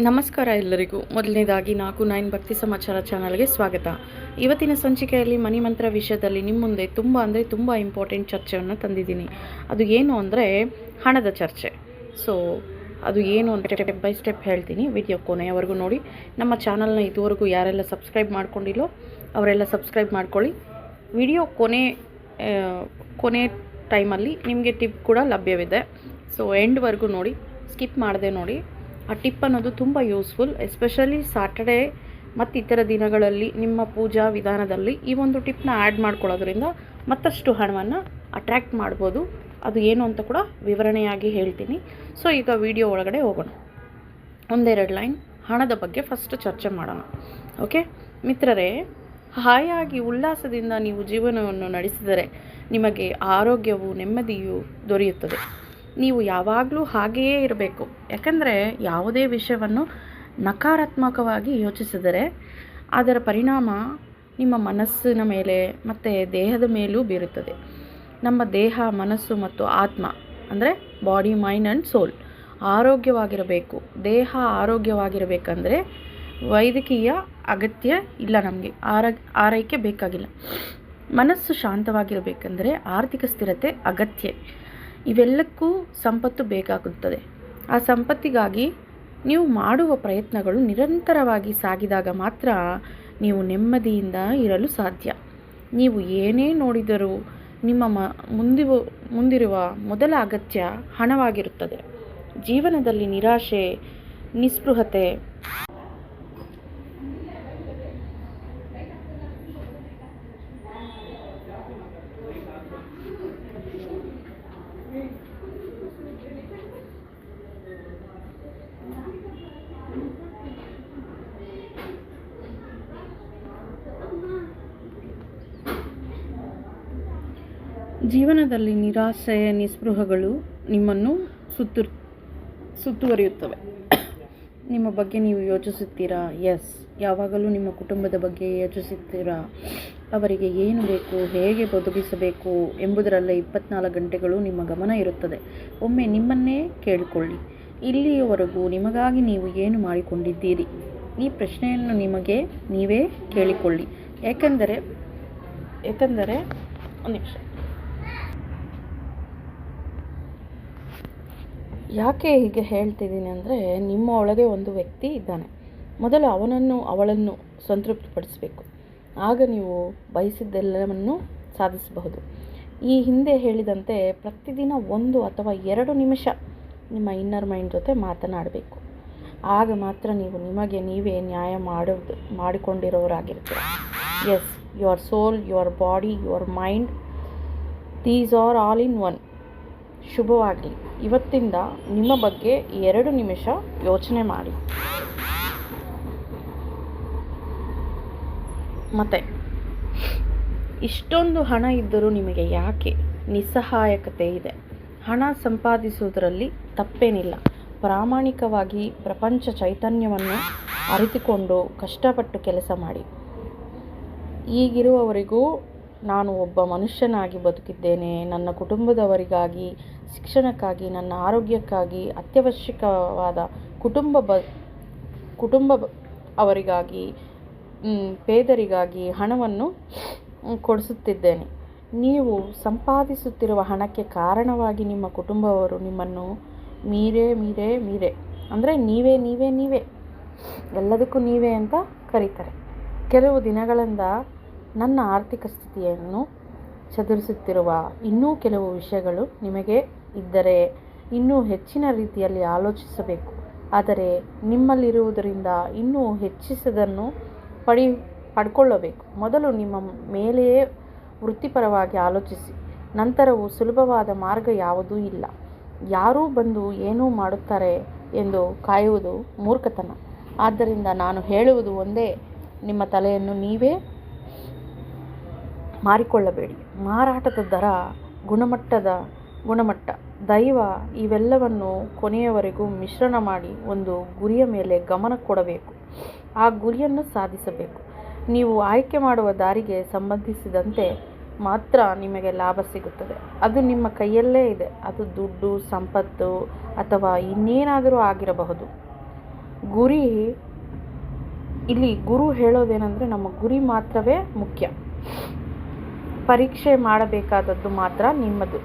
ನಮಸ್ಕಾರ ಎಲ್ಲರಿಗೂ. ಮೊದಲನೇದಾಗಿ 4-9 ಭಕ್ತಿ ಸಮಾಚಾರ ಚಾನಲ್ಗೆ ಸ್ವಾಗತ. ಇವತ್ತಿನ ಸಂಚಿಕೆಯಲ್ಲಿ ಮನಿ ಮಂತ್ರ ವಿಷಯದಲ್ಲಿ ನಿಮ್ಮ ಮುಂದೆ ತುಂಬ ಇಂಪಾರ್ಟೆಂಟ್ ಚರ್ಚೆಯನ್ನು ತಂದಿದ್ದೀನಿ. ಅದು ಏನು ಅಂದರೆ ಹಣದ ಚರ್ಚೆ. ಸೊ ಅದು ಏನು ಅಂತ ಸ್ಟೆಪ್ ಬೈ ಸ್ಟೆಪ್ ಹೇಳ್ತೀನಿ. ವಿಡಿಯೋ ಕೊನೆಯವರೆಗೂ ನೋಡಿ. ನಮ್ಮ ಚಾನಲ್ನ ಇದುವರೆಗೂ ಯಾರೆಲ್ಲ ಸಬ್ಸ್ಕ್ರೈಬ್ ಮಾಡ್ಕೊಂಡಿಲ್ಲೋ ಅವರೆಲ್ಲ ಸಬ್ಸ್ಕ್ರೈಬ್ ಮಾಡ್ಕೊಳ್ಳಿ. ವಿಡಿಯೋ ಕೊನೆ ಟೈಮಲ್ಲಿ ನಿಮಗೆ ಟಿಪ್ ಕೂಡ ಲಭ್ಯವಿದೆ. ಸೊ ಎಂಡ್ವರೆಗೂ ನೋಡಿ, ಸ್ಕಿಪ್ ಮಾಡದೆ ನೋಡಿ. ಆ ಟಿಪ್ ಅನ್ನೋದು ತುಂಬ ಯೂಸ್ಫುಲ್, ಎಸ್ಪೆಷಲಿ ಸಾಟರ್ಡೇ ಮತ್ತು ಇತರ ದಿನಗಳಲ್ಲಿ ನಿಮ್ಮ ಪೂಜಾ ವಿಧಾನದಲ್ಲಿ ಈ ಒಂದು ಟಿಪ್ನ ಆ್ಯಡ್ ಮಾಡ್ಕೊಳ್ಳೋದ್ರಿಂದ ಮತ್ತಷ್ಟು ಹಣವನ್ನು ಅಟ್ರ್ಯಾಕ್ಟ್ ಮಾಡ್ಬೋದು. ಅದು ಏನು ಅಂತ ಕೂಡ ವಿವರಣೆಯಾಗಿ ಹೇಳ್ತೀನಿ. ಸೊ ಈಗ ವಿಡಿಯೋ ಒಳಗಡೆ ಹೋಗೋಣ. ಒಂದೆರಡು ಲೈನ್ ಹಣದ ಬಗ್ಗೆ ಫಸ್ಟ್ ಚರ್ಚೆ ಮಾಡೋಣ. ಓಕೆ ಮಿತ್ರರೇ, ಹಾಯಾಗಿ ಉಲ್ಲಾಸದಿಂದ ನೀವು ಜೀವನವನ್ನು ನಡೆಸಿದರೆ ನಿಮಗೆ ಆರೋಗ್ಯವು ನೆಮ್ಮದಿಯು ದೊರೆಯುತ್ತದೆ. ನೀವು ಯಾವಾಗಲೂ ಹಾಗೆಯೇ ಇರಬೇಕು. ಯಾಕಂದರೆ ಯಾವುದೇ ವಿಷಯವನ್ನು ನಕಾರಾತ್ಮಕವಾಗಿ ಯೋಚಿಸಿದರೆ ಅದರ ಪರಿಣಾಮ ನಿಮ್ಮ ಮನಸ್ಸಿನ ಮೇಲೆ ಮತ್ತು ದೇಹದ ಮೇಲೂ ಬೀರುತ್ತದೆ. ನಮ್ಮ ದೇಹ, ಮನಸ್ಸು ಮತ್ತು ಆತ್ಮ ಅಂದರೆ ಬಾಡಿ, ಮೈಂಡ್ ಆ್ಯಂಡ್ ಸೋಲ್ ಆರೋಗ್ಯವಾಗಿರಬೇಕು. ದೇಹ ಆರೋಗ್ಯವಾಗಿರಬೇಕಂದ್ರೆ ವೈದ್ಯಕೀಯ ಅಗತ್ಯ ಇಲ್ಲ, ನಮಗೆ ಆರೈಕೆ ಬೇಕಾಗಿಲ್ಲ. ಮನಸ್ಸು ಶಾಂತವಾಗಿರಬೇಕಂದ್ರೆ ಆರ್ಥಿಕ ಸ್ಥಿರತೆ ಅಗತ್ಯ. ಇವೆಲ್ಲಕ್ಕೂ ಸಂಪತ್ತು ಬೇಕಾಗುತ್ತದೆ. ಆ ಸಂಪತ್ತಿಗಾಗಿ ನೀವು ಮಾಡುವ ಪ್ರಯತ್ನಗಳು ನಿರಂತರವಾಗಿ ಸಾಗಿದಾಗ ಮಾತ್ರ ನೀವು ನೆಮ್ಮದಿಯಿಂದ ಇರಲು ಸಾಧ್ಯ. ನೀವು ಏನೇ ನೋಡಿದರೂ ನಿಮ್ಮ ಮುಂದಿರುವ ಮೊದಲ ಅಗತ್ಯ ಹಣವಾಗಿರುತ್ತದೆ. ಜೀವನದಲ್ಲಿ ನಿರಾಶೆ, ನಿಸ್ಪೃಹತೆ, ಜೀವನದಲ್ಲಿ ನಿರಾಸೆ, ನಿಸ್ಪೃಹಗಳು ನಿಮ್ಮನ್ನು ಸುತ್ತುವರಿಯುತ್ತವೆ. ನಿಮ್ಮ ಬಗ್ಗೆ ನೀವು ಯೋಚಿಸುತ್ತೀರಾ? ಯಾವಾಗಲೂ ನಿಮ್ಮ ಕುಟುಂಬದ ಬಗ್ಗೆ ಯೋಚಿಸುತ್ತೀರಾ? ಅವರಿಗೆ ಏನು ಬೇಕು, ಹೇಗೆ ಬದುಕಿಸಬೇಕು ಎಂಬುದರಲ್ಲೇ 24 ಗಂಟೆಗಳು ನಿಮ್ಮ ಗಮನ ಇರುತ್ತದೆ. ಒಮ್ಮೆ ನಿಮ್ಮನ್ನೇ ಕೇಳಿಕೊಳ್ಳಿ, ಇಲ್ಲಿಯವರೆಗೂ ನಿಮಗಾಗಿ ನೀವು ಏನು ಮಾಡಿಕೊಂಡಿದ್ದೀರಿ? ಈ ಪ್ರಶ್ನೆಯನ್ನು ನಿಮಗೆ ನೀವೇ ಕೇಳಿಕೊಳ್ಳಿ. ಏಕೆಂದರೆ ಒಂದು ನಿಮಿಷ. ಯಾಕೆ ಹೀಗೆ ಹೇಳ್ತಿದ್ದೀನಿ ಅಂದರೆ, ನಿಮ್ಮ ಒಳಗೆ ಒಂದು ವ್ಯಕ್ತಿ ಇದ್ದಾನೆ. ಮೊದಲು ಅವಳನ್ನು ಸಂತೃಪ್ತಿಪಡಿಸಬೇಕು. ಆಗ ನೀವು ಬಯಸಿದ್ದೆಲ್ಲವನ್ನು ಸಾಧಿಸಬಹುದು. ಈ ಹಿಂದೆ ಹೇಳಿದಂತೆ ಪ್ರತಿದಿನ 1 ಅಥವಾ 2 ನಿಮಿಷ ನಿಮ್ಮ ಇನ್ನರ್ ಮೈಂಡ್ ಜೊತೆ ಮಾತನಾಡಬೇಕು. ಆಗ ಮಾತ್ರ ನೀವು ನಿಮಗೆ ನೀವೇ ನ್ಯಾಯ ಮಾಡಿಕೊಂಡಿರೋರಾಗಿರ್ತೀರ. Your soul, your body, your mind, these are all in one. ಶುಭವಾಗಲಿ. ಇವತ್ತಿಂದ ನಿಮ್ಮ ಬಗ್ಗೆ 2 ನಿಮಿಷ ಯೋಚನೆ ಮಾಡಿ. ಮತ್ತೆ ಇಷ್ಟೊಂದು ಹಣ ಇದ್ದರೂ ನಿಮಗೆ ಯಾಕೆ ನಿಸ್ಸಹಾಯಕತೆ ಇದೆ? ಹಣ ಸಂಪಾದಿಸುವುದರಲ್ಲಿ ತಪ್ಪೇನಿಲ್ಲ. ಪ್ರಾಮಾಣಿಕವಾಗಿ ಪ್ರಪಂಚ ಚೈತನ್ಯವನ್ನು ಅರಿತುಕೊಂಡು ಕಷ್ಟಪಟ್ಟು ಕೆಲಸ ಮಾಡಿ. ಈಗಿರುವವರೆಗೂ ನಾನು ಒಬ್ಬ ಮನುಷ್ಯನಾಗಿ ಬದುಕಿದ್ದೇನೆ. ನನ್ನ ಕುಟುಂಬದವರಿಗಾಗಿ, ಶಿಕ್ಷಣಕ್ಕಾಗಿ, ನನ್ನ ಆರೋಗ್ಯಕ್ಕಾಗಿ, ಅತ್ಯವಶ್ಯಕವಾದ ಕುಟುಂಬ ಅವರಿಗಾಗಿ, ಪೇದರಿಗಾಗಿ ಹಣವನ್ನು ಕೊಡಿಸುತ್ತಿದ್ದೇನೆ. ನೀವು ಸಂಪಾದಿಸುತ್ತಿರುವ ಹಣಕ್ಕೆ ಕಾರಣವಾಗಿ ನಿಮ್ಮ ಕುಟುಂಬವರು ನಿಮ್ಮನ್ನು ಮೀರೆ ಅಂದರೆ ನೀವೇ ಎಲ್ಲದಕ್ಕೂ ನೀವೇ ಅಂತ ಕರೀತಾರೆ. ಕೆಲವು ದಿನಗಳಿಂದ ನನ್ನ ಆರ್ಥಿಕ ಸ್ಥಿತಿಯನ್ನು ಚದುರಿಸುತ್ತಿರುವ ಇನ್ನೂ ಕೆಲವು ವಿಷಯಗಳು ನಿಮಗೆ ಇದ್ದರೆ ಇನ್ನೂ ಹೆಚ್ಚಿನ ರೀತಿಯಲ್ಲಿ ಆಲೋಚಿಸಬೇಕು. ಆದರೆ ನಿಮ್ಮಲ್ಲಿರುವುದರಿಂದ ಇನ್ನೂ ಹೆಚ್ಚಿಸದನ್ನು ಪಡ್ಕೊಳ್ಳಬೇಕು. ಮೊದಲು ನಿಮ್ಮ ಮೇಲೆಯೇ ವೃತ್ತಿಪರವಾಗಿ ಆಲೋಚಿಸಿ. ನಂತರವೂ ಸುಲಭವಾದ ಮಾರ್ಗ ಯಾವುದೂ ಇಲ್ಲ. ಯಾರೂ ಬಂದು ಏನೂ ಮಾಡುತ್ತಾರೆ ಎಂದು ಕಾಯುವುದು ಮೂರ್ಖತನ. ಆದ್ದರಿಂದ ನಾನು ಹೇಳುವುದು ಒಂದೇ, ನಿಮ್ಮ ತಲೆಯನ್ನು ನೀವೇ ಮಾರಿಕೊಳ್ಳಬೇಡಿ. ಮಾರಾಟದ ದರ, ಗುಣಮಟ್ಟ, ದೈವ ಇವೆಲ್ಲವನ್ನು ಕೊನೆಯವರೆಗೂ ಮಿಶ್ರಣ ಮಾಡಿ ಒಂದು ಗುರಿಯ ಮೇಲೆ ಗಮನ ಕೊಡಬೇಕು. ಆ ಗುರಿಯನ್ನು ಸಾಧಿಸಬೇಕು. ನೀವು ಆಯ್ಕೆ ಮಾಡುವ ದಾರಿಗೆ ಸಂಬಂಧಿಸಿದಂತೆ ಮಾತ್ರ ನಿಮಗೆ ಲಾಭ ಸಿಗುತ್ತದೆ. ಅದು ನಿಮ್ಮ ಕೈಯಲ್ಲೇ ಇದೆ. ಅದು ದುಡ್ಡು, ಸಂಪತ್ತು ಅಥವಾ ಇನ್ನೇನಾದರೂ ಆಗಿರಬಹುದು. ಗುರಿ ಇಲ್ಲಿ ಗುರು ಹೇಳೋದೇನೆಂದರೆ ನಮ್ಮ ಗುರಿ ಮಾತ್ರವೇ ಮುಖ್ಯ. ಪರೀಕ್ಷೆ ಮಾಡಬೇಕಾದದ್ದು ಮಾತ್ರ ನಿಮ್ಮದು.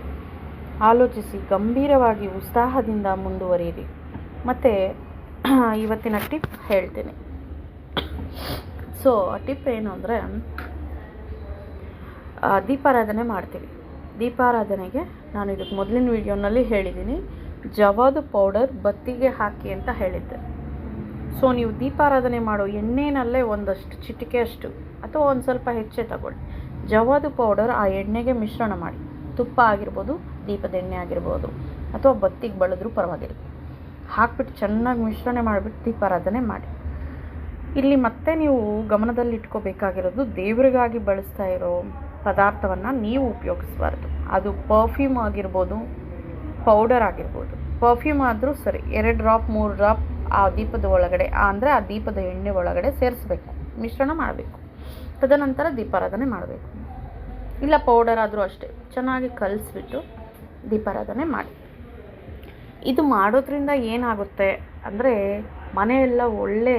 ಆಲೋಚಿಸಿ ಗಂಭೀರವಾಗಿ ಉತ್ಸಾಹದಿಂದ ಮುಂದುವರಿಯಿರಿ. ಮತ್ತು ಇವತ್ತಿನ ಟಿಪ್ ಹೇಳ್ತೀನಿ. ಸೊ ಟಿಪ್ ಏನು ಅಂದರೆ, ದೀಪಾರಾಧನೆ ಮಾಡ್ತೀವಿ. ದೀಪಾರಾಧನೆಗೆ ನಾನು ಇದಕ್ಕೆ ಮೊದಲಿನ ವಿಡಿಯೋನಲ್ಲಿ ಹೇಳಿದ್ದೀನಿ, ಜವಾದು ಪೌಡರ್ ಬತ್ತಿಗೆ ಹಾಕಿ ಅಂತ ಹೇಳಿದ್ದೆ. ಸೊ ನೀವು ದೀಪಾರಾಧನೆ ಮಾಡೋ ಎಣ್ಣೆನಲ್ಲೇ ಒಂದಷ್ಟು ಚಿಟಿಕೆಯಷ್ಟು ಅಥವಾ ಒಂದು ಸ್ವಲ್ಪ ಹೆಚ್ಚೇ ತಗೊಳ್ಳಿ. ಜವಾದು ಪೌಡರ್ ಆ ಎಣ್ಣೆಗೆ ಮಿಶ್ರಣ ಮಾಡಿ, ತುಪ್ಪ ಆಗಿರ್ಬೋದು, ದೀಪದ ಎಣ್ಣೆ ಆಗಿರ್ಬೋದು, ಅಥವಾ ಬತ್ತಿಗೆ ಬಳದ್ರೂ ಪರವಾಗಿಲ್ಲ, ಹಾಕ್ಬಿಟ್ಟು ಚೆನ್ನಾಗಿ ಮಿಶ್ರಣ ಮಾಡಿಬಿಟ್ಟು ದೀಪಾರಾಧನೆ ಮಾಡಿ. ಇಲ್ಲಿ ಮತ್ತೆ ನೀವು ಗಮನದಲ್ಲಿ ಇಟ್ಕೋಬೇಕಾಗಿರೋದು, ದೇವರಿಗಾಗಿ ಬಳಸ್ತಾ ಇರೋ ಪದಾರ್ಥವನ್ನು ನೀವು ಉಪಯೋಗಿಸಬಾರ್ದು. ಅದು ಪರ್ಫ್ಯೂಮ್ ಆಗಿರ್ಬೋದು, ಪೌಡರ್ ಆಗಿರ್ಬೋದು. ಪರ್ಫ್ಯೂಮ್ ಆದರೂ ಸರಿ 2 ಡ್ರಾಪ್ 3 ಡ್ರಾಪ್ ಆ ದೀಪದ ಒಳಗಡೆ, ಅಂದರೆ ಆ ದೀಪದ ಎಣ್ಣೆ ಒಳಗಡೆ ಸೇರಿಸ್ಬೇಕು, ಮಿಶ್ರಣ ಮಾಡಬೇಕು. ತದನಂತರ ದೀಪಾರಾಧನೆ ಮಾಡಬೇಕು. ಇಲ್ಲ ಪೌಡರ್ ಆದರೂ ಅಷ್ಟೇ, ಚೆನ್ನಾಗಿ ಕಲಿಸ್ಬಿಟ್ಟು ದೀಪಾರಾಧನೆ ಮಾಡಿ. ಇದು ಮಾಡೋದ್ರಿಂದ ಏನಾಗುತ್ತೆ ಅಂದರೆ, ಮನೆಯೆಲ್ಲ ಒಳ್ಳೆ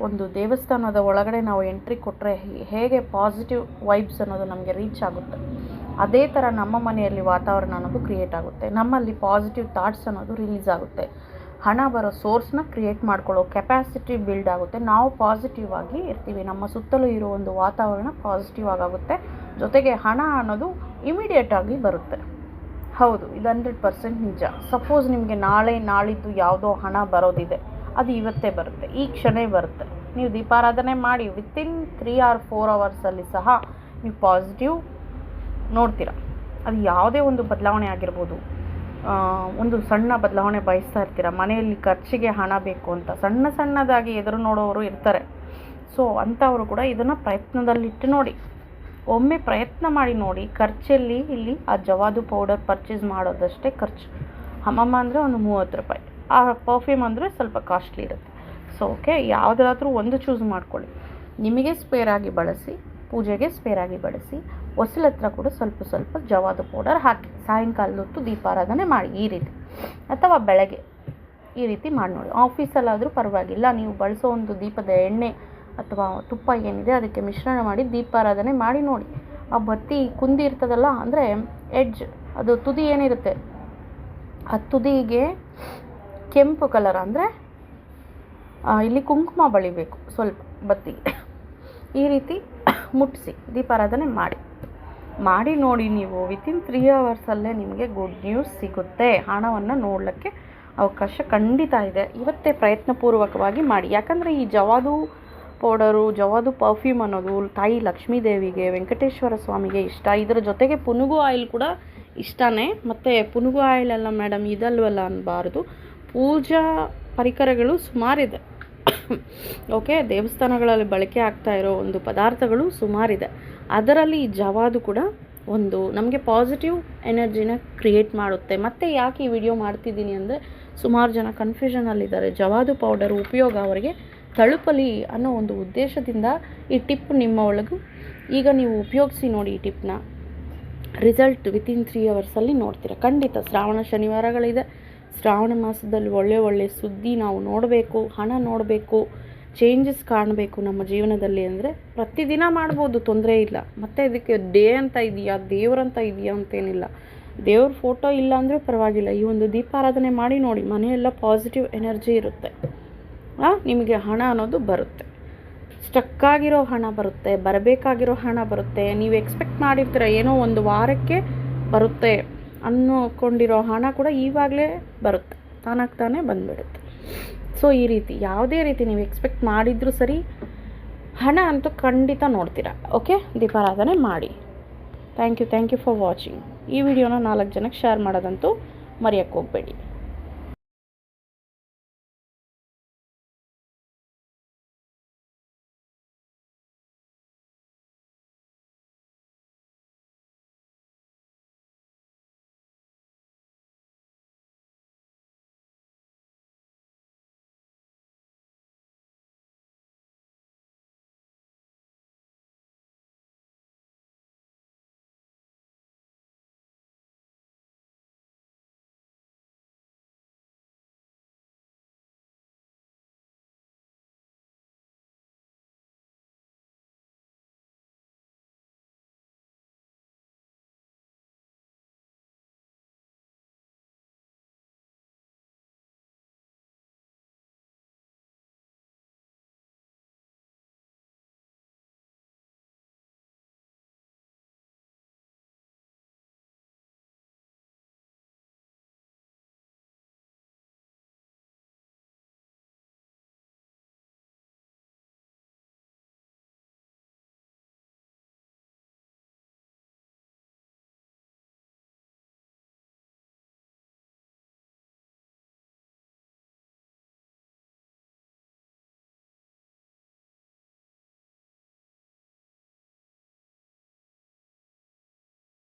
ಒಂದು ದೇವಸ್ಥಾನದ ಒಳಗಡೆ ನಾವು ಎಂಟ್ರಿ ಕೊಟ್ಟರೆ ಹೇಗೆ ಪಾಸಿಟಿವ್ ವೈಬ್ಸ್ ಅನ್ನೋದು ನಮಗೆ ರೀಚ್ ಆಗುತ್ತೆ, ಅದೇ ಥರ ನಮ್ಮ ಮನೆಯಲ್ಲಿ ವಾತಾವರಣ ಅನ್ನೋದು ಕ್ರಿಯೇಟ್ ಆಗುತ್ತೆ. ನಮ್ಮಲ್ಲಿ ಪಾಸಿಟಿವ್ ಥಾಟ್ಸ್ ಅನ್ನೋದು ರಿಲೀಸ್ ಆಗುತ್ತೆ. ಹಣ ಬರೋ ಸೋರ್ಸ್ನ ಕ್ರಿಯೇಟ್ ಮಾಡ್ಕೊಳ್ಳೋ ಕೆಪಾಸಿಟಿ ಬಿಲ್ಡ್ ಆಗುತ್ತೆ. ನಾವು ಪಾಸಿಟಿವ್ ಆಗಿ ಇರ್ತೀವಿ. ನಮ್ಮ ಸುತ್ತಲೂ ಇರೋ ಒಂದು ವಾತಾವರಣ ಪಾಸಿಟಿವ್ ಆಗುತ್ತೆ. ಜೊತೆಗೆ ಹಣ ಅನ್ನೋದು ಇಮಿಡಿಯೇಟಾಗಿ ಬರುತ್ತೆ. ಹೌದು, ಇದು 100% ನಿಜ. ಸಪೋಸ್ ನಿಮಗೆ ನಾಳಿದ್ದು ಯಾವುದೋ ಹಣ ಬರೋದಿದೆ, ಅದು ಇವತ್ತೇ ಬರುತ್ತೆ, ಈ ಕ್ಷಣ ಬರುತ್ತೆ. ನೀವು ದೀಪಾರಾಧನೆ ಮಾಡಿ ವಿತಿನ್ 3 or 4 ಅವರ್ಸಲ್ಲಿ ಸಹ ನೀವು ಪಾಸಿಟಿವ್ ನೋಡ್ತೀರ. ಅದು ಯಾವುದೇ ಒಂದು ಬದಲಾವಣೆ ಆಗಿರ್ಬೋದು. ಒಂದು ಸಣ್ಣ ಬದಲಾವಣೆ ಬಯಸ್ತಾ ಇರ್ತೀರ, ಮನೆಯಲ್ಲಿ ಖರ್ಚಿಗೆ ಹಣ ಬೇಕು ಅಂತ ಸಣ್ಣದಾಗಿ ಎದುರು ನೋಡೋರು ಇರ್ತಾರೆ. ಸೊ ಅಂಥವರು ಕೂಡ ಇದನ್ನು ಪ್ರಯತ್ನದಲ್ಲಿಟ್ಟು ನೋಡಿ, ಒಮ್ಮೆ ಪ್ರಯತ್ನ ಮಾಡಿ ನೋಡಿ. ಖರ್ಚಲ್ಲಿ ಇಲ್ಲಿ ಆ ಜವಾದು ಪೌಡರ್ ಪರ್ಚೇಸ್ ಮಾಡೋದಷ್ಟೇ ಖರ್ಚು. ಹಮಮ್ಮ ಅಂದರೆ ಒಂದು 30 ರೂಪಾಯಿ, ಆ ಪರ್ಫ್ಯೂಮ್ ಅಂದರೆ ಸ್ವಲ್ಪ ಕಾಸ್ಟ್ಲಿ ಇರುತ್ತೆ. ಸೊ ಓಕೆ, ಯಾವುದಾದ್ರೂ ಒಂದು ಚೂಸ್ ಮಾಡ್ಕೊಳ್ಳಿ. ನಿಮಗೆ ಸ್ಪೇರಾಗಿ ಬಳಸಿ, ಪೂಜೆಗೆ ಸ್ಪೇರಾಗಿ ಬಳಸಿ. ಹೊಸಲ ಹತ್ರ ಕೂಡ ಸ್ವಲ್ಪ ಜವಾದು ಪೌಡರ್ ಹಾಕಿ ಸಾಯಂಕಾಲದ ಹೊತ್ತು ದೀಪಾರಾಧನೆ ಮಾಡಿ ಈ ರೀತಿ, ಅಥವಾ ಬೆಳಗ್ಗೆ ಈ ರೀತಿ ಮಾಡಿ ನೋಡಿ. ಆಫೀಸಲ್ಲಾದರೂ ಪರವಾಗಿಲ್ಲ, ನೀವು ಬಳಸೋ ಒಂದು ದೀಪದ ಎಣ್ಣೆ ಅಥವಾ ತುಪ್ಪ ಏನಿದೆ ಅದಕ್ಕೆ ಮಿಶ್ರಣ ಮಾಡಿ ದೀಪಾರಾಧನೆ ಮಾಡಿ ನೋಡಿ. ಆ ಬತ್ತಿ ಕುಂದಿ ಇರ್ತದಲ್ಲ, ಅಂದರೆ ಎಡ್ಜ್, ಅದು ತುದಿ ಏನಿರುತ್ತೆ, ಆ ತುದಿಗೆ ಕೆಂಪು ಕಲರ್, ಅಂದರೆ ಇಲ್ಲಿ ಕುಂಕುಮ ಬಳಿಬೇಕು ಸ್ವಲ್ಪ ಬತ್ತಿಗೆ. ಈ ರೀತಿ ಮುಟ್ಟಿಸಿ ದೀಪಾರಾಧನೆ ಮಾಡಿ ನೋಡಿ. ನೀವು ವಿತಿನ್ 3 ಅವರ್ಸಲ್ಲೇ ನಿಮಗೆ ಗುಡ್ ನ್ಯೂಸ್ ಸಿಗುತ್ತೆ. ಹಣವನ್ನು ನೋಡಲಿಕ್ಕೆ ಅವಕಾಶ ಖಂಡಿತ ಇದೆ. ಇವತ್ತೇ ಪ್ರಯತ್ನಪೂರ್ವಕವಾಗಿ ಮಾಡಿ. ಯಾಕಂದರೆ ಈ ಜವಾದು ಪೌಡರು, ಜವಾದು ಪರ್ಫ್ಯೂಮ್ ಅನ್ನೋದು ತಾಯಿ ಲಕ್ಷ್ಮೀ ದೇವಿಗೆ, ವೆಂಕಟೇಶ್ವರ ಸ್ವಾಮಿಗೆ ಇಷ್ಟ. ಇದರ ಜೊತೆಗೆ ಪುನುಗು ಆಯಿಲ್ ಕೂಡ ಇಷ್ಟನೇ. ಮತ್ತು ಪುನುಗು ಆಯಿಲ್ ಅಲ್ಲ ಮೇಡಮ್ ಇದಲ್ವಲ್ಲ ಅನ್ನಬಾರ್ದು, ಪೂಜಾ ಪರಿಕರಗಳು ಸುಮಾರಿದೆ. ಓಕೆ, ದೇವಸ್ಥಾನಗಳಲ್ಲಿ ಬಳಕೆ ಆಗ್ತಾ ಇರೋ ಒಂದು ಪದಾರ್ಥಗಳು ಸುಮಾರಿದೆ. ಅದರಲ್ಲಿ ಈ ಜವಾದು ಕೂಡ ಒಂದು ನಮಗೆ ಪಾಸಿಟಿವ್ ಎನರ್ಜಿನ ಕ್ರಿಯೇಟ್ ಮಾಡುತ್ತೆ. ಮತ್ತು ಯಾಕೆ ಈ ವಿಡಿಯೋ ಮಾಡ್ತಿದ್ದೀನಿ ಅಂದರೆ, ಸುಮಾರು ಜನ ಕನ್ಫ್ಯೂಷನಲ್ಲಿದ್ದಾರೆ. ಜವಾದು ಪೌಡರ್ ಉಪಯೋಗ ಅವರಿಗೆ ತಲುಪಲಿ ಅನ್ನೋ ಒಂದು ಉದ್ದೇಶದಿಂದ ಈ ಟಿಪ್ ನಿಮ್ಮ ಒಳಗೂ ಈಗ ನೀವು ಉಪಯೋಗಿಸಿ ನೋಡಿ. ಈ ಟಿಪ್ನ ರಿಸಲ್ಟ್ ವಿತಿನ್ 3 ಅವರ್ಸಲ್ಲಿ ನೋಡ್ತೀರ ಖಂಡಿತ. ಶ್ರಾವಣ ಶನಿವಾರಗಳಿದೆ. ಶ್ರಾವಣ ಮಾಸದಲ್ಲಿ ಒಳ್ಳೆ ಸುದ್ದಿ ನಾವು ನೋಡಬೇಕು, ಹಣ ನೋಡಬೇಕು, ಚೇಂಜಸ್ ಕಾಣಬೇಕು ನಮ್ಮ ಜೀವನದಲ್ಲಿ ಅಂದರೆ ಪ್ರತಿದಿನ ಮಾಡ್ಬೋದು, ತೊಂದರೆ ಇಲ್ಲ. ಮತ್ತು ಇದಕ್ಕೆ ಡೇ ಅಂತ ಇದೆಯಾ, ದೇವರಂತ ಇದೆಯಾ ಅಂತೇನಿಲ್ಲ. ದೇವ್ರ ಫೋಟೋ ಇಲ್ಲ ಅಂದರೆ ಪರವಾಗಿಲ್ಲ, ಈ ಒಂದು ದೀಪಾರಾಧನೆ ಮಾಡಿ ನೋಡಿ. ಮನೆಯೆಲ್ಲ ಪಾಸಿಟಿವ್ ಎನರ್ಜಿ ಇರುತ್ತೆ. ನಿಮಗೆ ಹಣ ಅನ್ನೋದು ಬರುತ್ತೆ. ಸ್ಟಕ್ಕಾಗಿರೋ ಹಣ ಬರುತ್ತೆ, ಬರಬೇಕಾಗಿರೋ ಹಣ ಬರುತ್ತೆ. ನೀವು ಎಕ್ಸ್ಪೆಕ್ಟ್ ಮಾಡಿರ್ತೀರ ಏನೋ ಒಂದು ವಾರಕ್ಕೆ ಬರುತ್ತೆ ಅನ್ನೋಕೊಂಡಿರೋ ಹಣ ಕೂಡ ಇವಾಗಲೇ ಬರುತ್ತೆ, ತಾನೇ ಬಂದುಬಿಡುತ್ತೆ. ಸೊ ಈ ರೀತಿ ಯಾವುದೇ ರೀತಿ ನೀವು ಎಕ್ಸ್ಪೆಕ್ಟ್ ಮಾಡಿದರೂ ಸರಿ, ಹಣ ಅಂತೂ ಖಂಡಿತ ನೋಡ್ತೀರಾ. ಓಕೆ, ದೀಪಾರಾಧನೆ ಮಾಡಿ. Thank you for watching. ಈ ವಿಡಿಯೋನ 4 ಜನಕ್ಕೆ ಶೇರ್ ಮಾಡೋದಂತೂ ಮರೆಯೋಕ್ಕೆ ಹೋಗಬೇಡಿ.